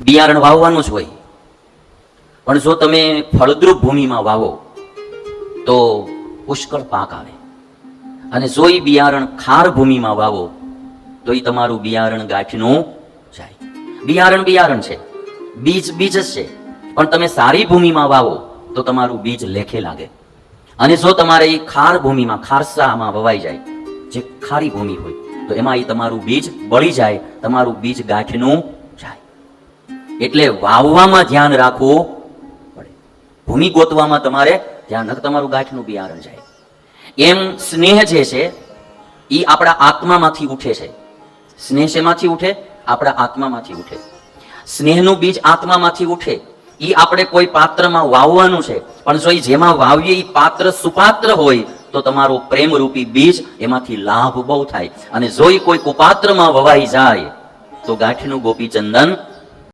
બિયારણ વાવવાનું જ હોય, પણ જો તમે ફળદ્રુપ ભૂમિમાં વાવો તો પુષ્કળ પાક આવે, અને જો એ બિયારણ ખાર ભૂમિમાં વાવો તો એ તમારું બિયારણ ગાંઠનું જાય. બિયારણ બિયારણ છે, બીજ બીજ જ છે, પણ તમે સારી ભૂમિમાં વાવો તો તમારું બીજ લેખે લાગે. અને જો તમારે એ ખાર ભૂમિમાં, ખારસામાં વવાઈ જાય, જે ખારી ભૂમિ હોય, તો એમાં એ તમારું બીજ બળી જાય, તમારું બીજ ગાંઠનું જાય. એટલે વાવવામાં ધ્યાન રાખવું પડે, ભૂમિ ગોતવામાં તમારે ધ્યાન રાખ, તમારું ગાંઠનું બિયારણ જાય. એમ સ્નેહ જે છે એ આપણા આત્મામાંથી ઉઠે છે. સ્નેહ શેમાંથી ઉઠે? આપણા આત્મામાંથી ઉઠે. સ્નેહનું બીજ આત્મામાંથી ઉઠે, એ આપણે કોઈ પાત્રમાં વાવવાનું છે, પણ જો જેમાં વાવીએ એ પાત્ર સુપાત્ર હોય તો તમારો પ્રેમરૂપી બીજ એમાંથી લાભ બહુ થાય. અને જો કોઈ કુપાત્રમાં વવાઈ જાય તો ગાંઠનું ગોપીચંદન